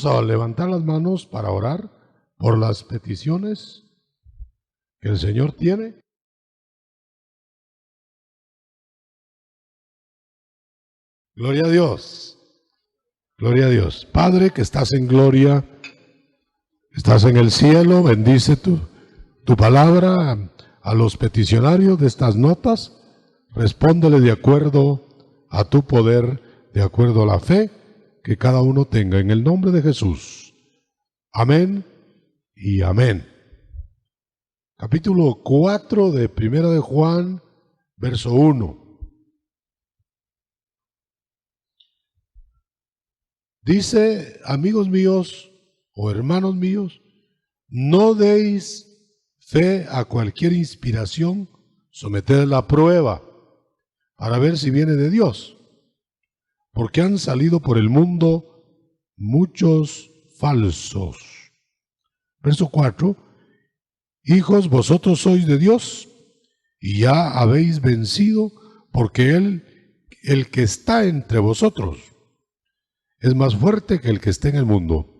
a levantar las manos para orar por las peticiones que el Señor tiene. Gloria a Dios. Gloria a Dios. Padre que estás en gloria, estás en el cielo, bendice tu palabra a los peticionarios de estas notas. Respóndele de acuerdo a tu poder, de acuerdo a la fe que cada uno tenga. En el nombre de Jesús. Amén y amén. Capítulo 4 de Primera de Juan, verso 1. Dice, amigos míos o hermanos míos, no deis fe a cualquier inspiración, sometedla a prueba para ver si viene de Dios, porque han salido por el mundo muchos falsos. Verso 4, hijos, vosotros sois de Dios y ya habéis vencido, porque el que está entre vosotros, es más fuerte que el que esté en el mundo.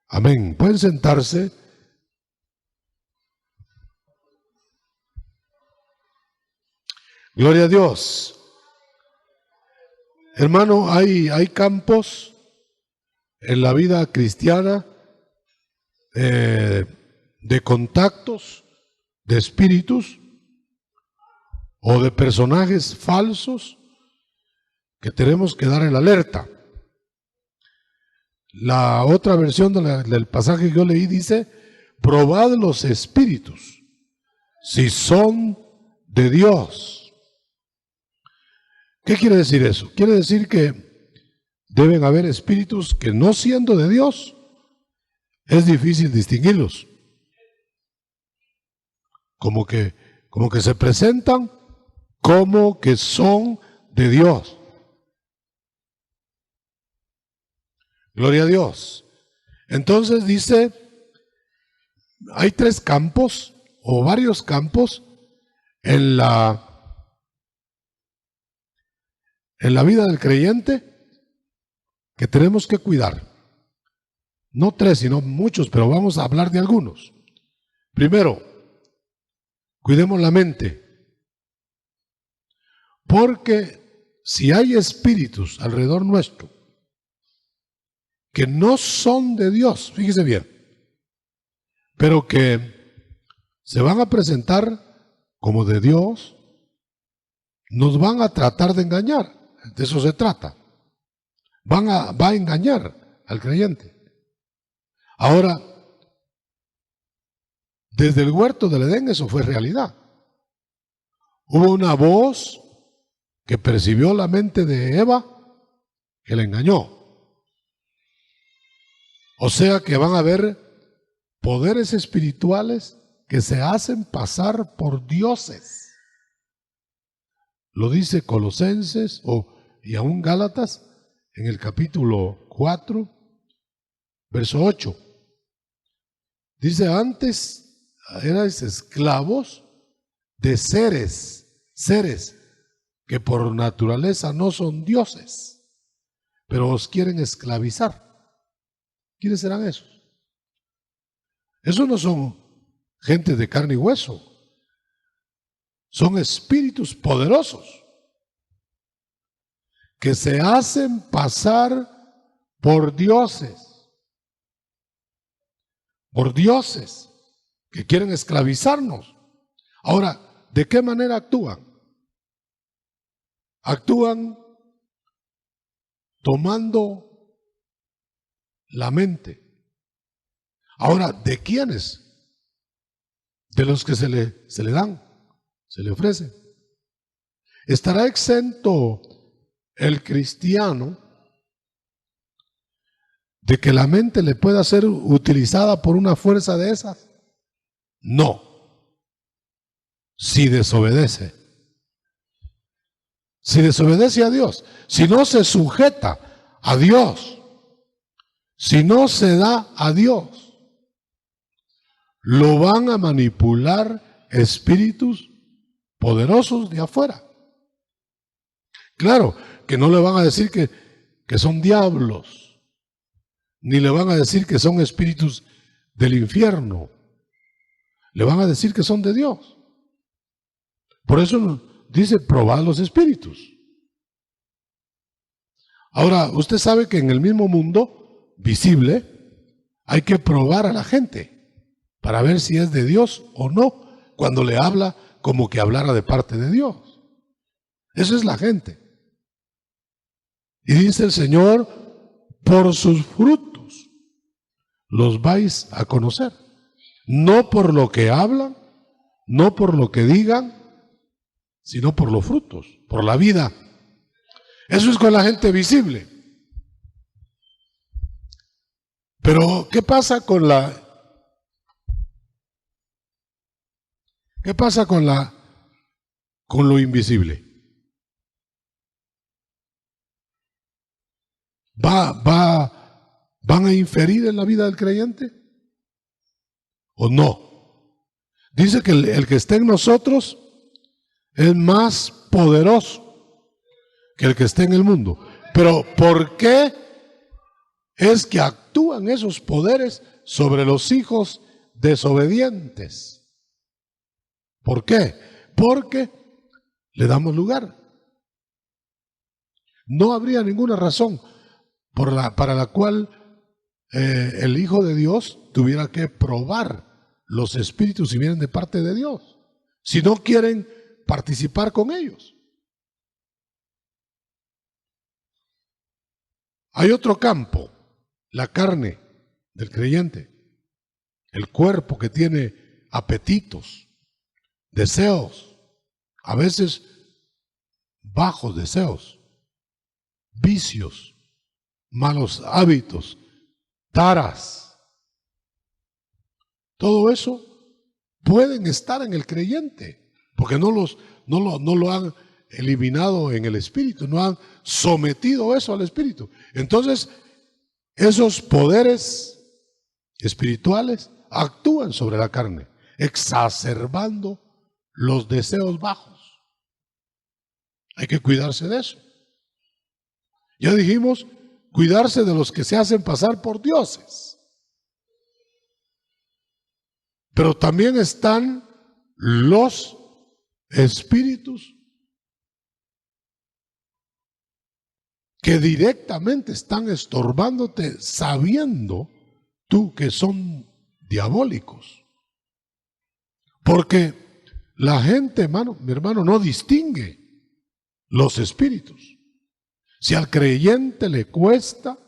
Amén. Pueden sentarse. Gloria a Dios. Hermano, hay campos en la vida cristiana de contactos, de espíritus o de personajes falsos que tenemos que dar el alerta. La otra versión del pasaje que yo leí dice, probad los espíritus, si son de Dios. ¿Qué quiere decir eso? Quiere decir que deben haber espíritus que no siendo de Dios, es difícil distinguirlos. Como que se presentan como que son de Dios. Gloria a Dios. Entonces dice, hay tres campos o varios campos en la vida del creyente que tenemos que cuidar. No tres, sino muchos, pero vamos a hablar de algunos. Primero, cuidemos la mente. Porque si hay espíritus alrededor nuestro que no son de Dios, fíjese bien, pero que se van a presentar como de Dios, nos van a tratar de engañar. De eso se trata. Va a engañar al creyente. Ahora, desde el huerto del Edén eso fue realidad. Hubo una voz que percibió la mente de Eva que la engañó. O sea que van a haber poderes espirituales que se hacen pasar por dioses. Lo dice Colosenses y aún Gálatas en el capítulo 4, verso 8. Dice, antes erais esclavos de seres que por naturaleza no son dioses, pero os quieren esclavizar. ¿Quiénes serán esos? Esos no son gente de carne y hueso. Son espíritus poderosos que se hacen pasar por dioses. Por dioses que quieren esclavizarnos. Ahora, ¿de qué manera actúan? Actúan tomando la mente. Ahora, ¿de quiénes? De los que se le dan, se le ofrecen. ¿Estará exento el cristiano de que la mente le pueda ser utilizada por una fuerza de esas? No. Si desobedece. Si desobedece a Dios, si no se sujeta a Dios, si no se da a Dios, lo van a manipular espíritus poderosos de afuera. Claro, que no le van a decir que son diablos, ni le van a decir que son espíritus del infierno. Le van a decir que son de Dios. Por eso dice, probad los espíritus. Ahora, usted sabe que en el mismo mundo visible hay que probar a la gente para ver si es de Dios o no, cuando le habla como que hablara de parte de Dios. Eso es la gente. Y dice el Señor, por sus frutos los vais a conocer. No por lo que hablan, no por lo que digan, sino por los frutos, por la vida. Eso es con la gente visible. Pero, ¿qué pasa con con lo invisible? ¿Van a inferir en la vida del creyente? ¿O no? Dice que el que está en nosotros es más poderoso que el que está en el mundo. Pero ¿por qué es que actúan esos poderes sobre los hijos desobedientes? ¿Por qué? Porque le damos lugar. No habría ninguna razón para la cual el Hijo de Dios tuviera que probar los espíritus si vienen de parte de Dios, si no quieren participar con ellos. Hay otro campo, la carne del creyente, el cuerpo que tiene apetitos, deseos, a veces bajos deseos, vicios, malos hábitos, taras. Todo eso pueden estar en el creyente, porque no lo han eliminado en el espíritu, no han sometido eso al espíritu. Entonces, esos poderes espirituales actúan sobre la carne, exacerbando los deseos bajos. Hay que cuidarse de eso. Ya dijimos, cuidarse de los que se hacen pasar por dioses. Pero también están los espíritus que directamente están estorbándote sabiendo tú que son diabólicos. Porque la gente, mi hermano, no distingue los espíritus. Si al creyente le cuesta,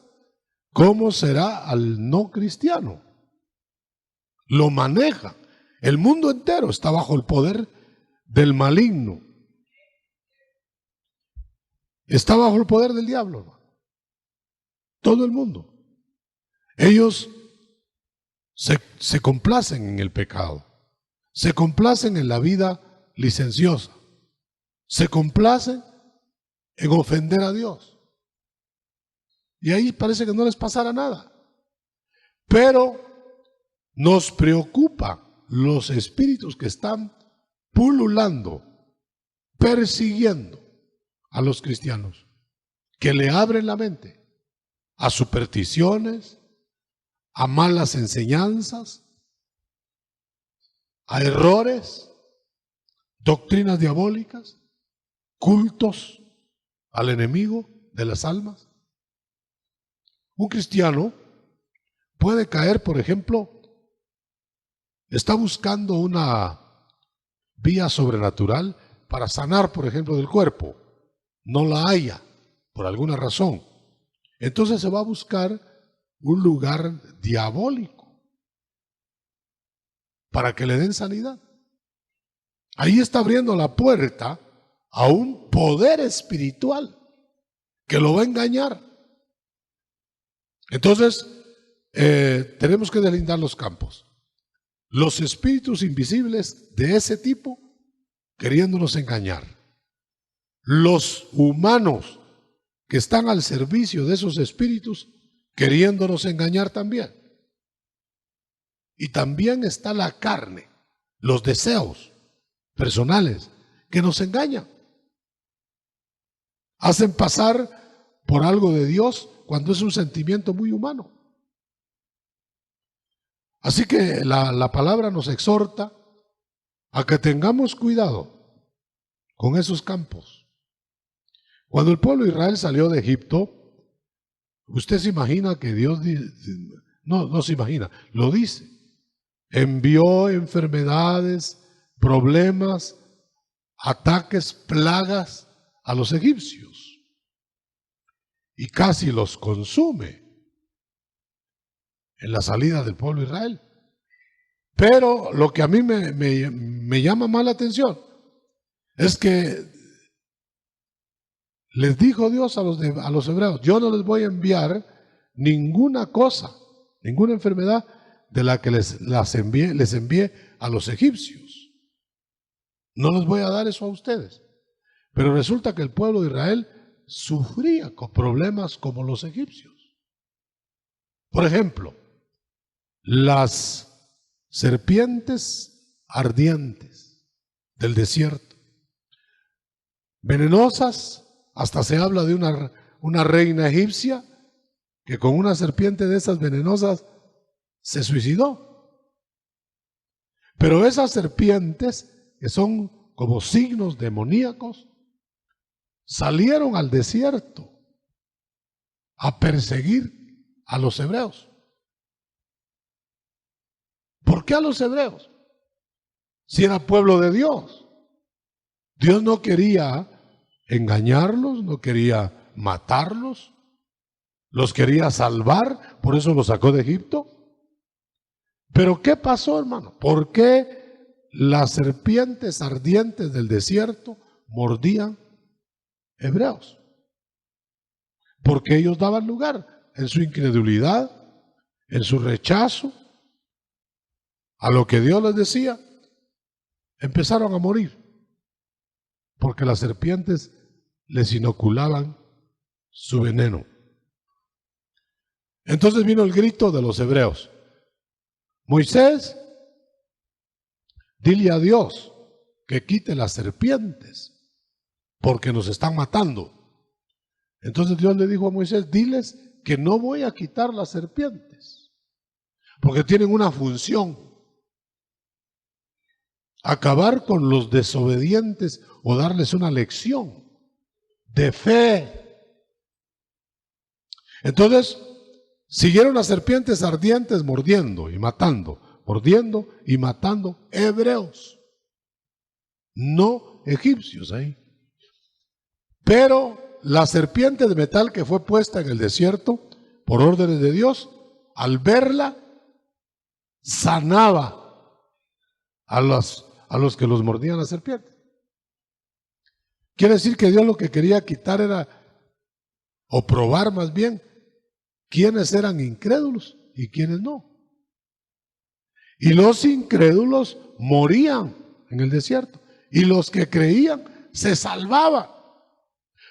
¿cómo será al no cristiano? Lo maneja. El mundo entero está bajo el poder del maligno. Está bajo el poder del diablo, hermano. Todo el mundo. Ellos se complacen en el pecado. Se complacen en la vida licenciosa. Se complacen en ofender a Dios. Y ahí parece que no les pasara nada. Pero nos preocupa los espíritus que están pululando, persiguiendo a los cristianos, que le abren la mente a supersticiones, a malas enseñanzas, a errores, doctrinas diabólicas, cultos al enemigo de las almas. Un cristiano puede caer, por ejemplo, está buscando una vía sobrenatural para sanar, por ejemplo, del cuerpo. No la haya, por alguna razón. Entonces se va a buscar un lugar diabólico para que le den sanidad. Ahí está abriendo la puerta a un poder espiritual que lo va a engañar. Entonces, tenemos que deslindar los campos. Los espíritus invisibles de ese tipo queriéndonos engañar. Los humanos que están al servicio de esos espíritus queriéndonos engañar también. Y también está la carne, los deseos personales que nos engañan. Hacen pasar por algo de Dios cuando es un sentimiento muy humano. Así que la palabra nos exhorta a que tengamos cuidado con esos campos. Cuando el pueblo de Israel salió de Egipto, usted se imagina que Dios, no se imagina, lo dice, envió enfermedades, problemas, ataques, plagas a los egipcios y casi los consume en la salida del pueblo de Israel. Pero lo que a mí me llama más la atención es que les dijo Dios a los hebreos: yo no les voy a enviar ninguna cosa, ninguna enfermedad de la que les envié a los egipcios. No les voy a dar eso a ustedes. Pero resulta que el pueblo de Israel sufría con problemas como los egipcios. Por ejemplo, las serpientes ardientes del desierto, venenosas. Hasta se habla de una reina egipcia que con una serpiente de esas venenosas se suicidó. Pero esas serpientes, que son como signos demoníacos, salieron al desierto a perseguir a los hebreos. ¿Por qué a los hebreos? Si era pueblo de Dios. Dios no quería engañarlos, no quería matarlos, los quería salvar, por eso los sacó de Egipto. Pero ¿qué pasó, hermano? ¿Por qué las serpientes ardientes del desierto mordían hebreos? Porque ellos daban lugar en su incredulidad, en su rechazo a lo que Dios les decía, empezaron a morir, porque las serpientes les inoculaban su veneno. Entonces vino el grito de los hebreos: Moisés, dile a Dios que quite las serpientes, porque nos están matando. Entonces Dios le dijo a Moisés: diles que no voy a quitar las serpientes, porque tienen una función: acabar con los desobedientes o darles una lección de fe. Entonces siguieron las serpientes ardientes mordiendo y matando, mordiendo y matando hebreos, no egipcios ahí. Pero la serpiente de metal que fue puesta en el desierto por órdenes de Dios, al verla, sanaba a los que los mordían la serpiente. Quiere decir que Dios lo que quería quitar era, o probar más bien, quiénes eran incrédulos y quiénes no. Y los incrédulos morían en el desierto, y los que creían se salvaban.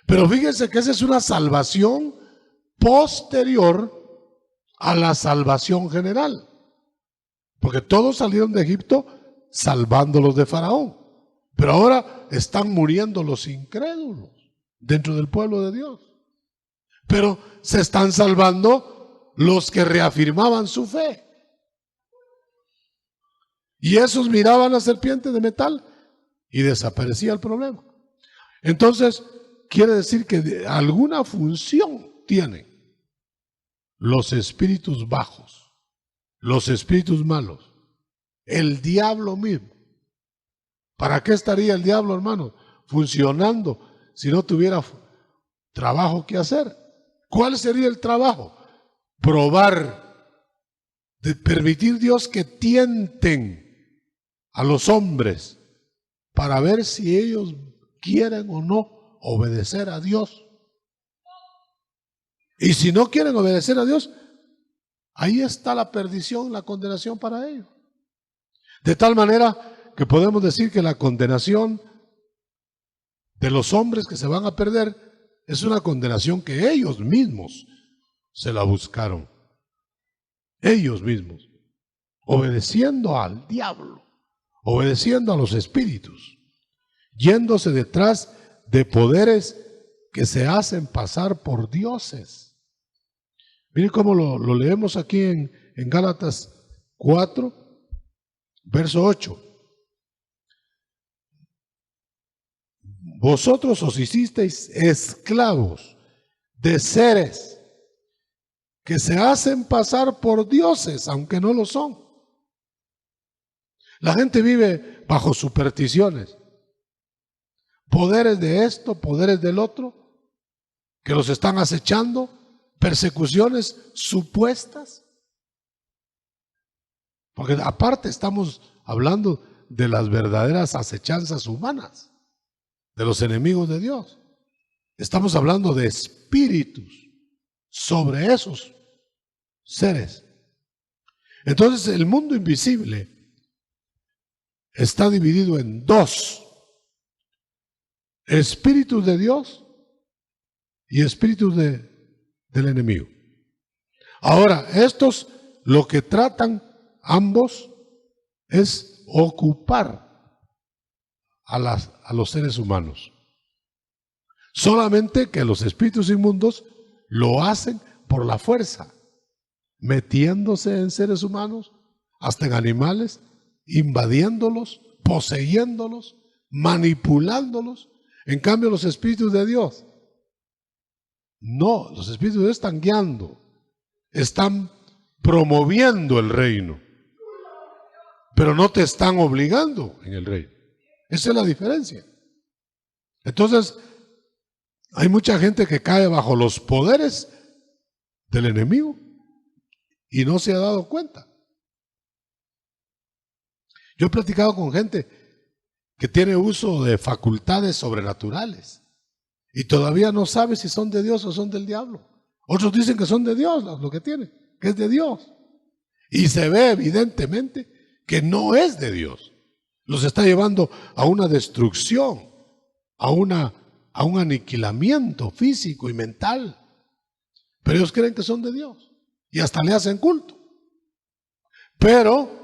Pero fíjense que esa es una salvación posterior a la salvación general, porque todos salieron de Egipto salvándolos de Faraón, pero ahora están muriendo los incrédulos dentro del pueblo de Dios. Pero se están salvando los que reafirmaban su fe. Y esos miraban la serpiente de metal y desaparecía el problema. Entonces, quiere decir que alguna función tienen los espíritus bajos, los espíritus malos, el diablo mismo. ¿Para qué estaría el diablo, hermano, funcionando si no tuviera trabajo que hacer? ¿Cuál sería el trabajo? Probar, de permitir Dios que tienten a los hombres para ver si ellos quieren o no obedecer a Dios. Y si no quieren obedecer a Dios, ahí está la perdición, la condenación para ellos. De tal manera que podemos decir que la condenación de los hombres que se van a perder es una condenación que ellos mismos se la buscaron. Ellos mismos, obedeciendo al diablo, obedeciendo a los espíritus, yéndose detrás de poderes que se hacen pasar por dioses. Miren cómo lo leemos aquí en Gálatas 4, verso 8. Vosotros os hicisteis esclavos de seres que se hacen pasar por dioses, aunque no lo son. La gente vive bajo supersticiones, poderes de esto, poderes del otro, que los están acechando, persecuciones supuestas. Porque aparte estamos hablando de las verdaderas acechanzas humanas, de los enemigos de Dios. Estamos hablando de espíritus sobre esos seres. Entonces el mundo invisible está dividido en dos: espíritus de Dios y espíritus del enemigo. Ahora, estos lo que tratan ambos es ocupar a los seres humanos. Solamente que los espíritus inmundos lo hacen por la fuerza, metiéndose en seres humanos, hasta en animales, invadiéndolos, poseyéndolos, manipulándolos. En cambio, los espíritus de Dios, no, los espíritus de Dios están guiando, están promoviendo el reino, pero no te están obligando en el reino. Esa es la diferencia. Entonces, hay mucha gente que cae bajo los poderes del enemigo y no se ha dado cuenta. Yo he platicado con gente que tiene uso de facultades sobrenaturales y todavía no sabe si son de Dios o son del diablo. Otros dicen que son de Dios, lo que tienen, que es de Dios. Y se ve evidentemente que no es de Dios. Los está llevando a una destrucción, a un aniquilamiento físico y mental. Pero ellos creen que son de Dios y hasta le hacen culto. Pero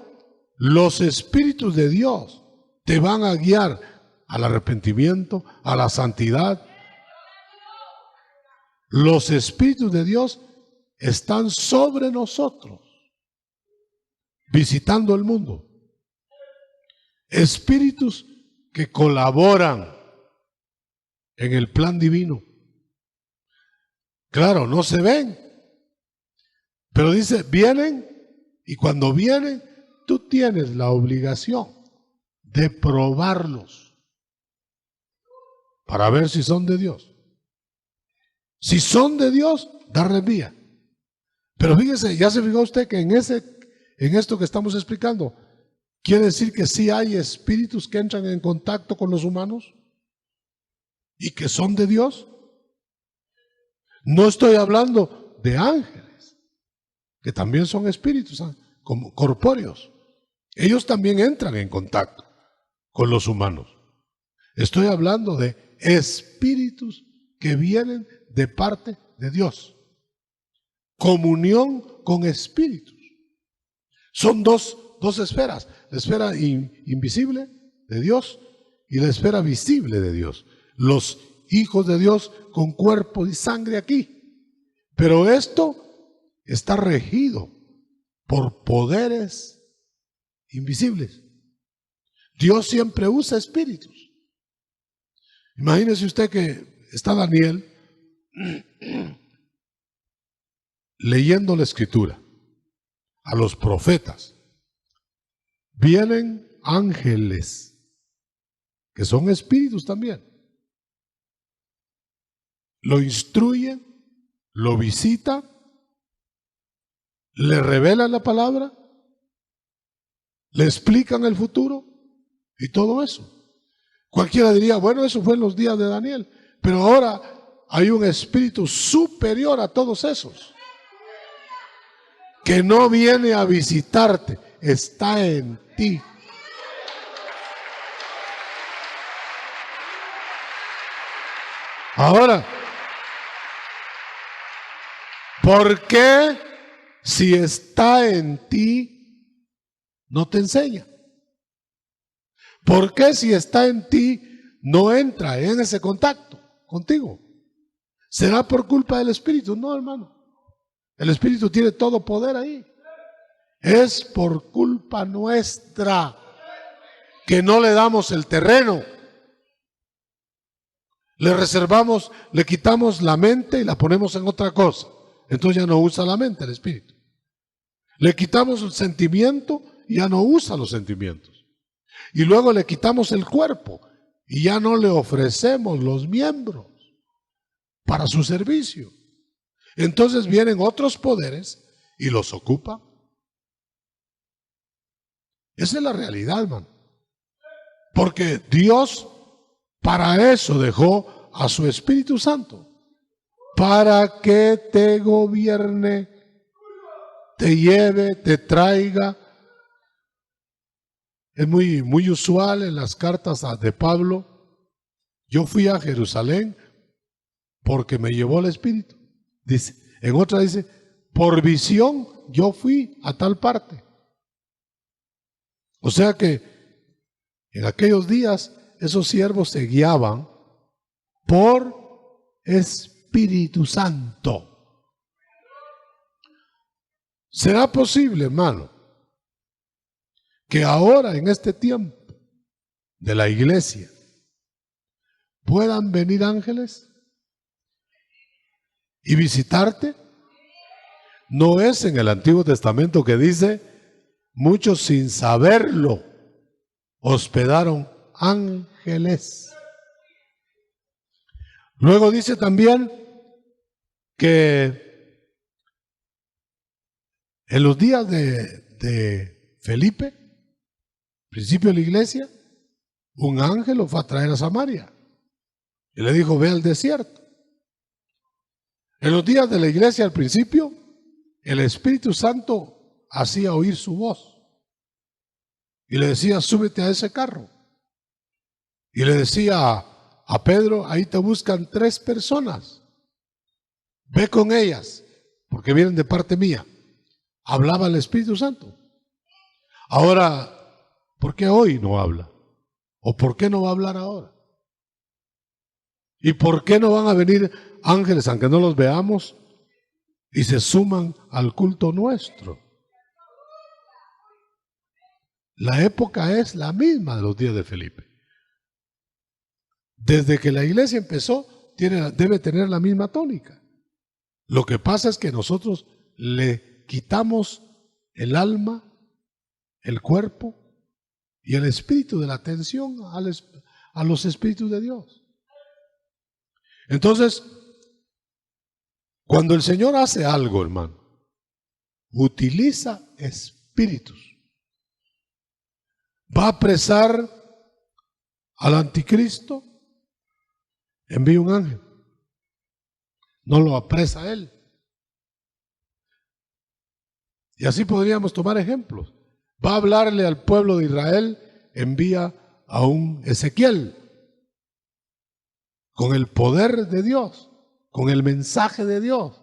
los espíritus de Dios te van a guiar al arrepentimiento, a la santidad. Los espíritus de Dios están sobre nosotros, visitando el mundo. Espíritus que colaboran en el plan divino. Claro, no se ven, pero dice, vienen, y cuando vienen, tú tienes la obligación de probarlos para ver si son de Dios. Si son de Dios, darles vía. Pero fíjese, ya se fijó usted que en esto que estamos explicando, quiere decir que sí hay espíritus que entran en contacto con los humanos y que son de Dios. No estoy hablando de ángeles, que también son espíritus como corpóreos. Ellos también entran en contacto con los humanos. Estoy hablando de espíritus que vienen de parte de Dios. Comunión con espíritus. Son dos esferas, la esfera invisible de Dios y la esfera visible de Dios. Los hijos de Dios con cuerpo y sangre aquí. Pero esto está regido por poderes invisibles. Dios siempre usa espíritus. Imagínese usted que está Daniel leyendo la escritura a los profetas. Vienen ángeles, que son espíritus también. Lo instruyen, lo visitan, le revelan la palabra, le explican el futuro y todo eso. Cualquiera diría, bueno, eso fue en los días de Daniel, pero ahora hay un espíritu superior a todos esos, que no viene a visitarte, está en ti. Ahora, ¿por qué si está en ti no te enseña? ¿Por qué si está en ti no entra en ese contacto contigo? ¿Será por culpa del Espíritu? No, hermano. El Espíritu tiene todo poder ahí. Es por culpa nuestra que no le damos el terreno. Le reservamos, le quitamos la mente y la ponemos en otra cosa. Entonces ya no usa la mente, el espíritu. Le quitamos el sentimiento y ya no usa los sentimientos. Y luego le quitamos el cuerpo y ya no le ofrecemos los miembros para su servicio. Entonces vienen otros poderes y los ocupan. Esa es la realidad, hermano. Porque Dios para eso dejó a su Espíritu Santo, para que te gobierne, te lleve, te traiga. Es muy usual en las cartas de Pablo: yo fui a Jerusalén porque me llevó el Espíritu. Dice, en otra dice, por visión yo fui a tal parte. O sea que en aquellos días esos siervos se guiaban por Espíritu Santo. ¿Será posible, hermano, que ahora en este tiempo de la iglesia puedan venir ángeles y visitarte? No es en el Antiguo Testamento que dice, muchos sin saberlo hospedaron ángeles. Luego dice también que en los días de Felipe, principio de la iglesia, un ángel lo fue a traer a Samaria y le dijo, ve al desierto. En los días de la iglesia al principio, el Espíritu Santo hacía oír su voz y le decía, súbete a ese carro. Y le decía a Pedro, ahí te buscan 3 personas, ve con ellas, porque vienen de parte mía. Hablaba el Espíritu Santo. Ahora, ¿por qué hoy no habla? ¿O por qué no va a hablar ahora? ¿Y por qué no van a venir ángeles, aunque no los veamos, y se suman al culto nuestro? La época es la misma de los días de Felipe. Desde que la iglesia empezó, debe tener la misma tónica. Lo que pasa es que nosotros le quitamos el alma, el cuerpo y el espíritu de la atención a los espíritus de Dios. Entonces, cuando el Señor hace algo, hermano, utiliza espíritus. Va a apresar al anticristo, envía un ángel. No lo apresa a él. Y así podríamos tomar ejemplos. Va a hablarle al pueblo de Israel, envía a un Ezequiel con el poder de Dios, con el mensaje de Dios.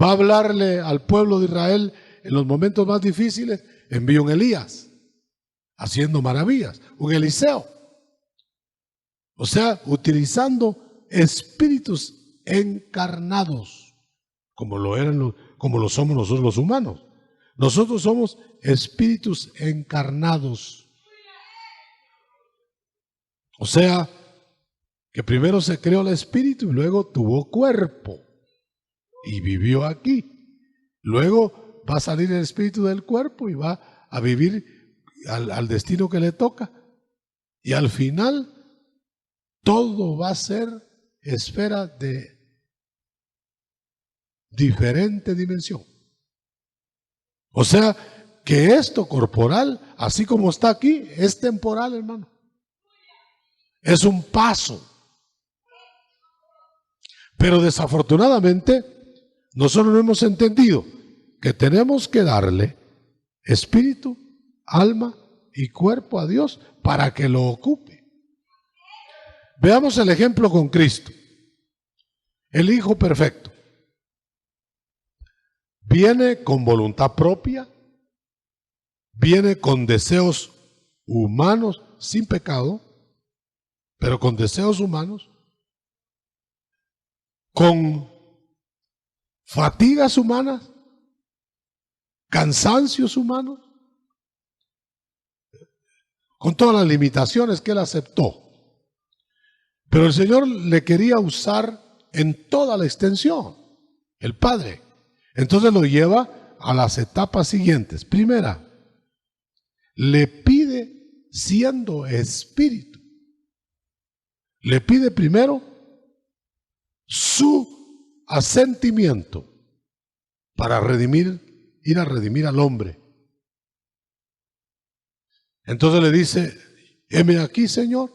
Va a hablarle al pueblo de Israel en los momentos más difíciles, envía un Elías haciendo maravillas, un Eliseo. O sea, utilizando espíritus encarnados, como lo somos nosotros los humanos. Nosotros somos espíritus encarnados. O sea, que primero se creó el espíritu y luego tuvo cuerpo y vivió aquí. Luego va a salir el espíritu del cuerpo y va a vivir al destino que le toca. Y al final todo va a ser esfera de diferente dimensión. O sea, que esto corporal, así como está aquí, es temporal, hermano. Es un paso. Pero desafortunadamente, nosotros no hemos entendido que tenemos que darle espíritu, alma y cuerpo a Dios para que lo ocupe. Veamos el ejemplo con Cristo, el Hijo perfecto. Viene con voluntad propia, viene con deseos humanos, sin pecado, pero con deseos humanos, con fatigas humanas, cansancios humanos, con todas las limitaciones que él aceptó. Pero el Señor le quería usar en toda la extensión, el Padre. Entonces lo lleva a las etapas siguientes. Primera, le pide siendo espíritu. Le pide primero su asentimiento para ir a redimir al hombre. Entonces le dice, heme aquí, Señor,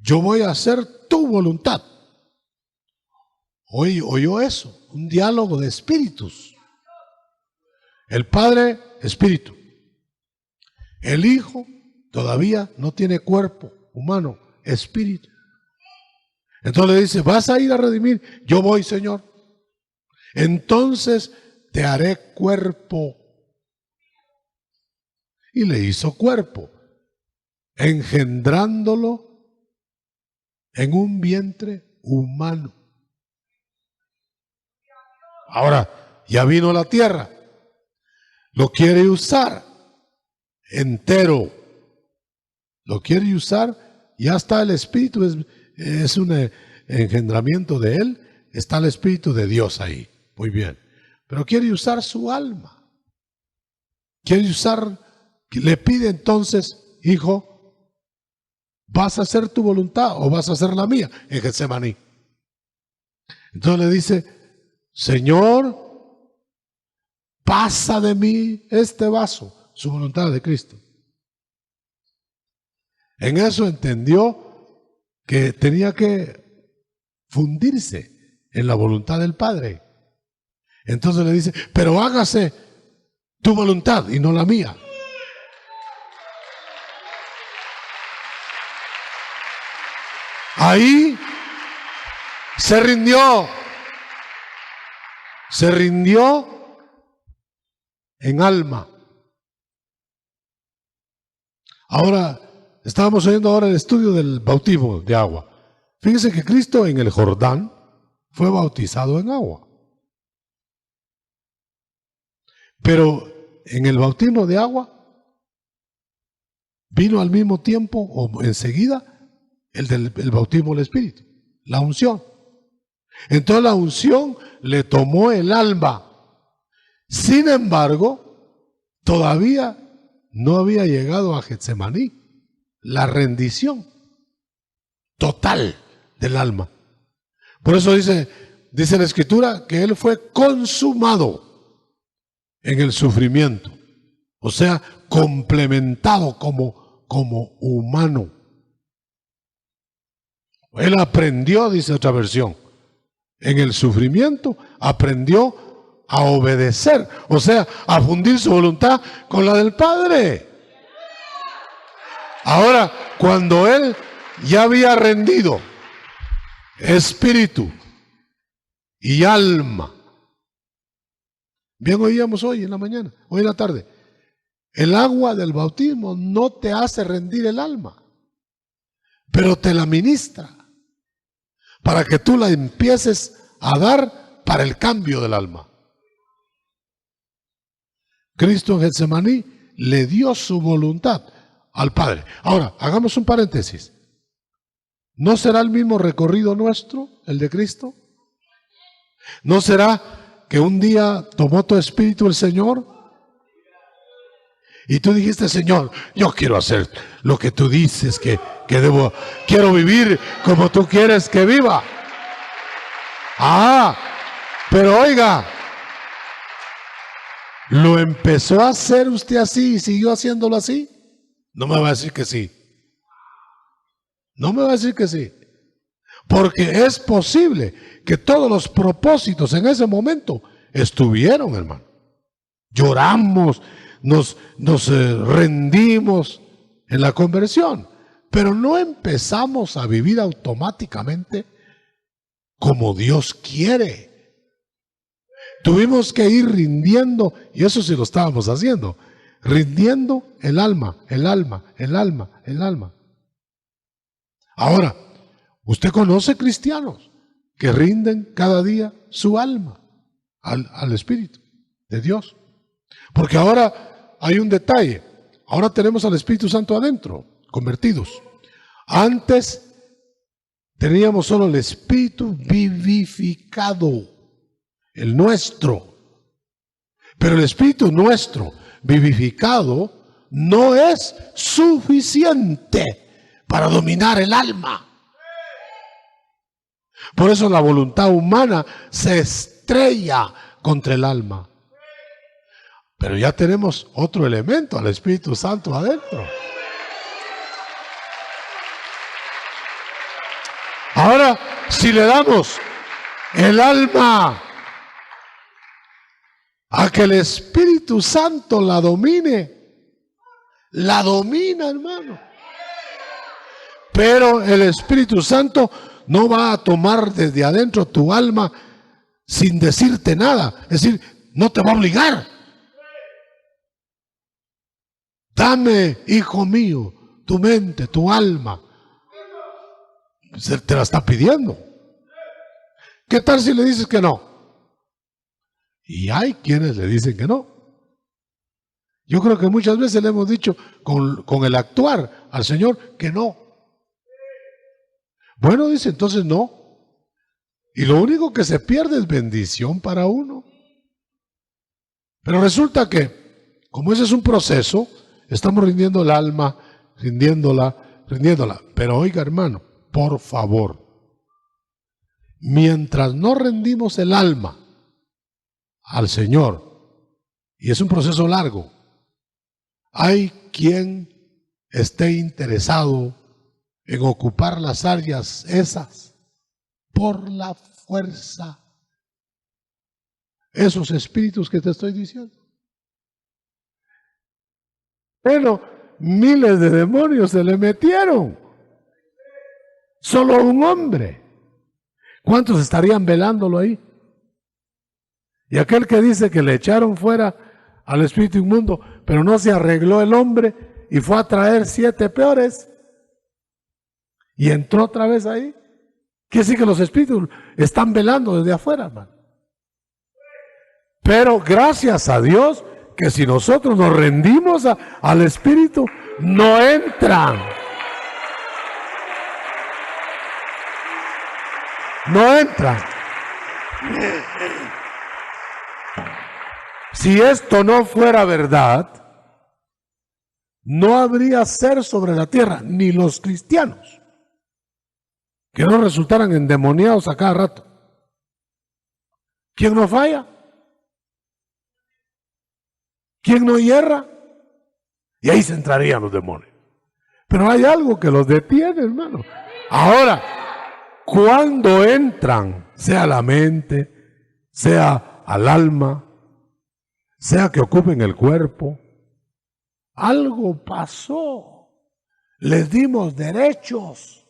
yo voy a hacer tu voluntad. Oyó eso, un diálogo de espíritus. El Padre, espíritu. El Hijo todavía no tiene cuerpo humano, espíritu. Entonces le dice, vas a ir a redimir, yo voy, Señor. Entonces te haré cuerpo. Y le hizo cuerpo, engendrándolo en un vientre humano. Ahora, ya vino a la tierra, lo quiere usar entero, lo quiere usar, ya está el Espíritu, es un engendramiento de él, está el Espíritu de Dios ahí, muy bien, pero quiere usar su alma, quiere usar, le pide entonces, hijo, ¿vas a hacer tu voluntad o vas a hacer la mía en Getsemaní? Entonces le dice, Señor, pasa de mí este vaso, su voluntad de Cristo. En eso entendió que tenía que fundirse en la voluntad del Padre. Entonces le dice, pero hágase tu voluntad y no la mía. Ahí se rindió en alma. Ahora, estábamos oyendo ahora el estudio del bautismo de agua. Fíjense que Cristo en el Jordán fue bautizado en agua. Pero en el bautismo de agua vino al mismo tiempo o enseguida el bautismo del Espíritu, la unción. Entonces la unción le tomó el alma. Sin embargo, todavía no había llegado a Getsemaní la rendición total del alma. Por eso dice la Escritura que él fue consumado en el sufrimiento, o sea, complementado como humano. Él aprendió, dice otra versión, en el sufrimiento aprendió a obedecer, o sea, a fundir su voluntad con la del Padre. Ahora, cuando él ya había rendido espíritu y alma, bien oíamos hoy en la mañana, hoy en la tarde, el agua del bautismo no te hace rendir el alma, pero te la ministra para que tú la empieces a dar para el cambio del alma. Cristo en Getsemaní le dio su voluntad al Padre. Ahora, hagamos un paréntesis. ¿No será el mismo recorrido nuestro, el de Cristo? ¿No será que un día tomó tu espíritu el Señor? Y tú dijiste, Señor, yo quiero hacer lo que tú dices que debo, quiero vivir como tú quieres que viva. Pero oiga, ¿lo empezó a hacer usted así y siguió haciéndolo así? No me va a decir que sí. No me va a decir que sí. Porque es posible que todos los propósitos en ese momento estuvieron, hermano. Lloramos, nos rendimos en la conversión, pero no empezamos a vivir automáticamente como Dios quiere. Tuvimos que ir rindiendo, y eso sí lo estábamos haciendo, rindiendo el alma. Ahora, usted conoce cristianos que rinden cada día su alma al Espíritu de Dios. Porque ahora hay un detalle. Ahora tenemos al Espíritu Santo adentro, convertidos. Antes teníamos solo el Espíritu vivificado, el nuestro. Pero el Espíritu nuestro vivificado no es suficiente para dominar el alma. Por eso la voluntad humana se estrella contra el alma. Pero ya tenemos otro elemento, al Espíritu Santo adentro. Ahora, si le damos el alma a que el Espíritu Santo la domina, hermano. Pero el Espíritu Santo no va a tomar desde adentro tu alma sin decirte nada. Es decir, no te va a obligar. Dame, hijo mío, tu mente, tu alma. Te la está pidiendo. ¿Qué tal si le dices que no? Y hay quienes le dicen que no. Yo creo que muchas veces le hemos dicho con el actuar al Señor que no. Bueno, dice, entonces no. Y lo único que se pierde es bendición para uno. Pero resulta que, como ese es un proceso, estamos rindiendo el alma, rindiéndola. Pero oiga, hermano, por favor, mientras no rendimos el alma al Señor, y es un proceso largo, hay quien esté interesado en ocupar las áreas esas por la fuerza. Esos espíritus que te estoy diciendo. Pero miles de demonios se le metieron. Solo un hombre. ¿Cuántos estarían velándolo ahí? Y aquel que dice que le echaron fuera al espíritu inmundo, pero no se arregló el hombre y fue a traer 7 peores y entró otra vez ahí. Quiere decir que los espíritus están velando desde afuera, hermano. Pero gracias a Dios que si nosotros nos rendimos al espíritu, no entran. No entran. Si esto no fuera verdad, no habría ser sobre la tierra, ni los cristianos, que no resultaran endemoniados a cada rato. ¿Quién no falla? ¿Quién no hierra? Y ahí se entrarían los demonios. Pero hay algo que los detiene, hermano. Ahora, cuando entran, sea la mente, sea al alma, sea que ocupen el cuerpo, algo pasó. Les dimos derechos.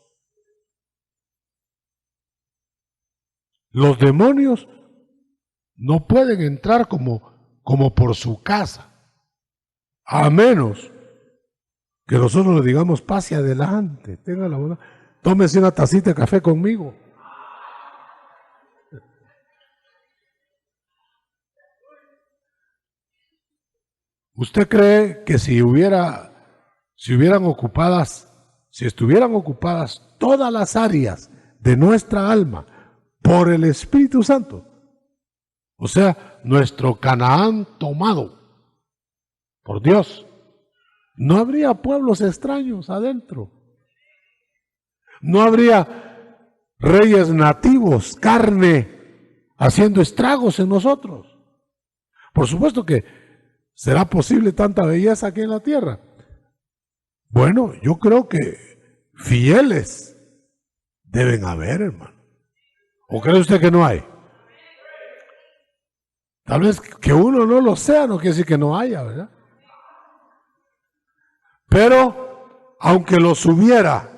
Los demonios no pueden entrar como por su casa, a menos que nosotros le digamos pase adelante, tenga la bondad, tómese una tacita de café conmigo. ¿Usted cree que si estuvieran ocupadas todas las áreas de nuestra alma por el Espíritu Santo, o sea, nuestro Canaán tomado por Dios, no habría pueblos extraños adentro? No habría reyes nativos, carne, haciendo estragos en nosotros. Por supuesto que ¿será posible tanta belleza aquí en la tierra? Bueno, yo creo que fieles deben haber, hermano. ¿O cree usted que no hay? Tal vez que uno no lo sea, no quiere decir que no haya, ¿verdad? Pero, aunque los hubiera,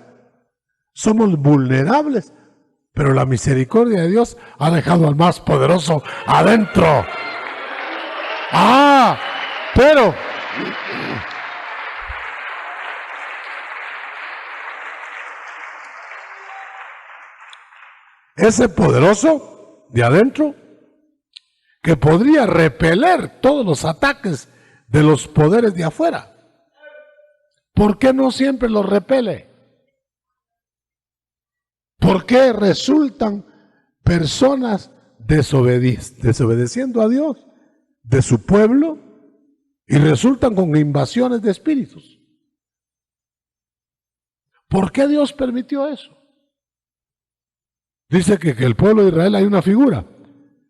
somos vulnerables, pero la misericordia de Dios ha dejado al más poderoso adentro. Pero ese poderoso de adentro que podría repeler todos los ataques de los poderes de afuera. ¿Por qué no siempre los repele? ¿Por qué resultan personas desobedeciendo a Dios, de su pueblo, y resultan con invasiones de espíritus? ¿Por qué Dios permitió eso? Dice que el pueblo de Israel, hay una figura,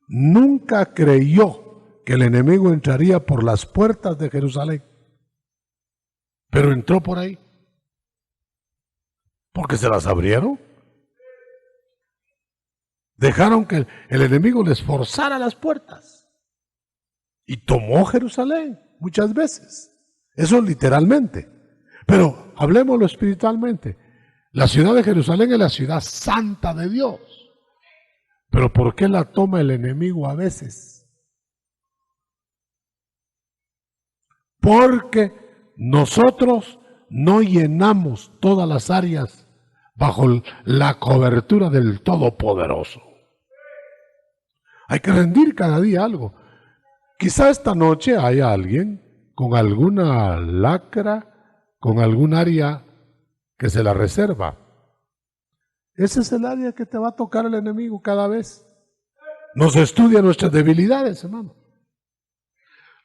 nunca creyó que el enemigo entraría por las puertas de Jerusalén, pero entró por ahí, porque se las abrieron. Dejaron que el enemigo les forzara las puertas y tomó Jerusalén muchas veces. Eso literalmente. Pero hablemoslo espiritualmente. La ciudad de Jerusalén es la ciudad santa de Dios. Pero ¿por qué la toma el enemigo a veces? Porque nosotros no llenamos todas las áreas bajo la cobertura del Todopoderoso. Hay que rendir cada día algo. Quizá esta noche haya alguien con alguna lacra, con algún área que se la reserva. Ese es el área que te va a tocar el enemigo cada vez. Nos estudia nuestras debilidades, hermano.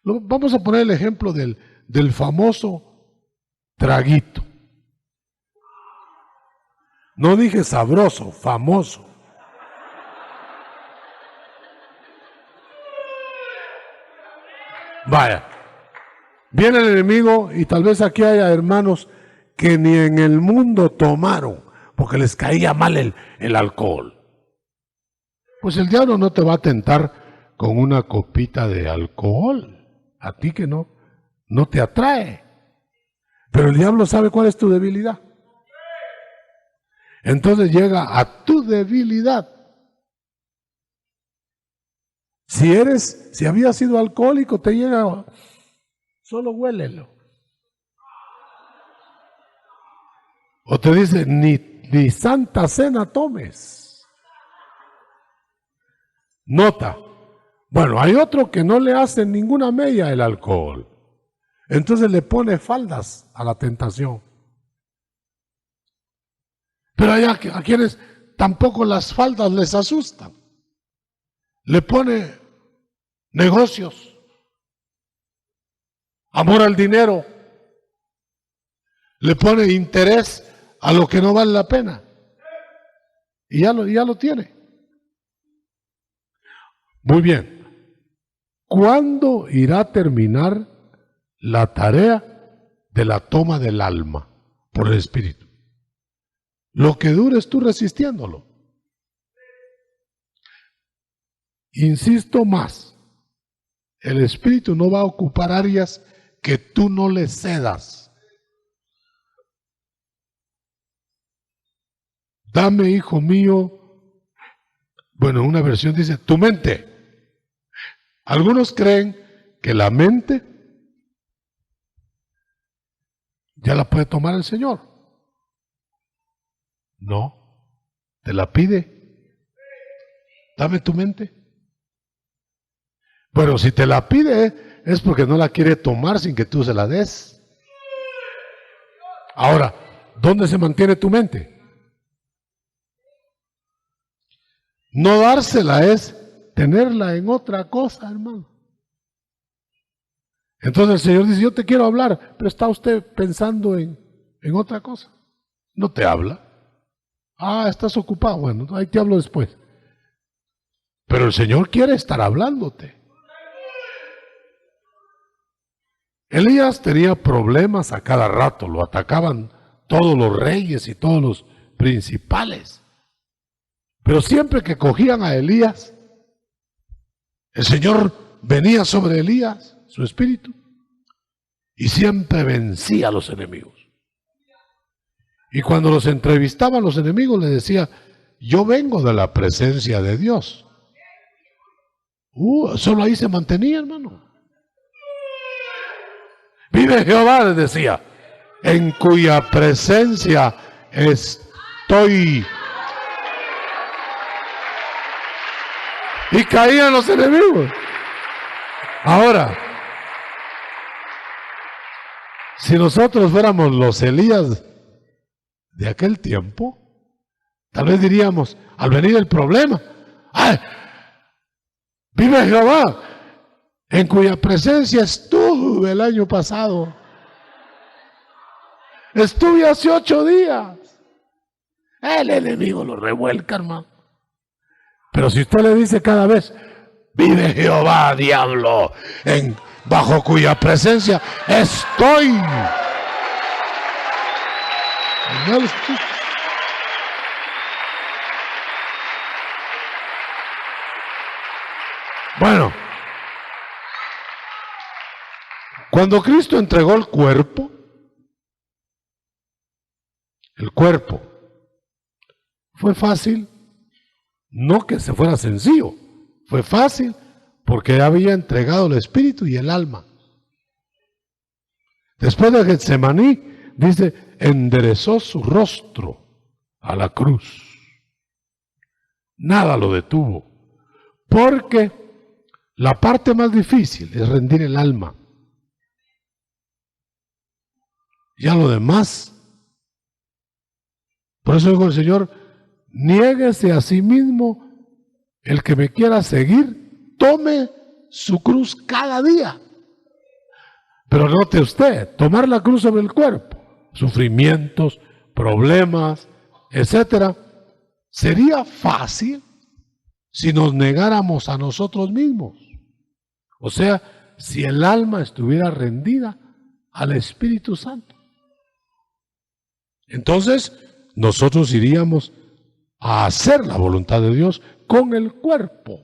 Vamos a poner el ejemplo del famoso traguito. No dije sabroso, famoso. Vaya, viene el enemigo y tal vez aquí haya hermanos que ni en el mundo tomaron porque les caía mal el alcohol. Pues el diablo no te va a tentar con una copita de alcohol, a ti que no te atrae. Pero el diablo sabe cuál es tu debilidad. Entonces llega a tu debilidad. Si habías sido alcohólico, te llega, solo huélelo. O te dice, ni santa cena tomes. Nota. Bueno, hay otro que no le hace ninguna mella el alcohol. Entonces le pone faldas a la tentación. Pero hay a quienes tampoco las faldas les asustan. Le pone negocios, amor al dinero, le pone interés a lo que no vale la pena. Y ya lo tiene. Muy bien. ¿Cuándo irá a terminar la tarea de la toma del alma por el Espíritu? Lo que dures tú resistiéndolo. Insisto más, el Espíritu no va a ocupar áreas que tú no le cedas. Dame, hijo mío, bueno, una versión dice, tu mente. Algunos creen que la mente ya la puede tomar el Señor. No, te la pide. Dame tu mente. Bueno, si te la pide es porque no la quiere tomar sin que tú se la des. Ahora, ¿dónde se mantiene tu mente? No dársela es tenerla en otra cosa, hermano. Entonces el Señor dice, yo te quiero hablar, pero está usted pensando en otra cosa. No te habla. Ah, estás ocupado. Bueno, ahí te hablo después. Pero el Señor quiere estar hablándote. Elías tenía problemas a cada rato, lo atacaban todos los reyes y todos los principales. Pero siempre que cogían a Elías, el Señor venía sobre Elías, su espíritu, y siempre vencía a los enemigos. Y cuando los entrevistaban los enemigos, les decía, yo vengo de la presencia de Dios. Solo ahí se mantenía, hermano. Vive Jehová, les decía, en cuya presencia estoy. Y caían los enemigos. Ahora, si nosotros fuéramos los Elías de aquel tiempo, tal vez diríamos, al venir el problema, ¡ay! Vive Jehová, en cuya presencia estuve el año pasado. Estuve hace 8 días. El enemigo lo revuelca, hermano. Pero si usted le dice cada vez, vive Jehová, diablo, bajo cuya presencia estoy. Bueno, cuando Cristo entregó el cuerpo, fue fácil, no que se fuera sencillo, fue fácil porque había entregado el espíritu y el alma. Después de Getsemaní, dice, enderezó su rostro a la cruz. Nada lo detuvo, porque la parte más difícil es rendir el alma. Ya lo demás. Por eso dijo el Señor, niéguese a sí mismo el que me quiera seguir, tome su cruz cada día. Pero note usted, tomar la cruz sobre el cuerpo, sufrimientos, problemas, etcétera, sería fácil si nos negáramos a nosotros mismos. O sea, si el alma estuviera rendida al Espíritu Santo. Entonces, nosotros iríamos a hacer la voluntad de Dios con el cuerpo.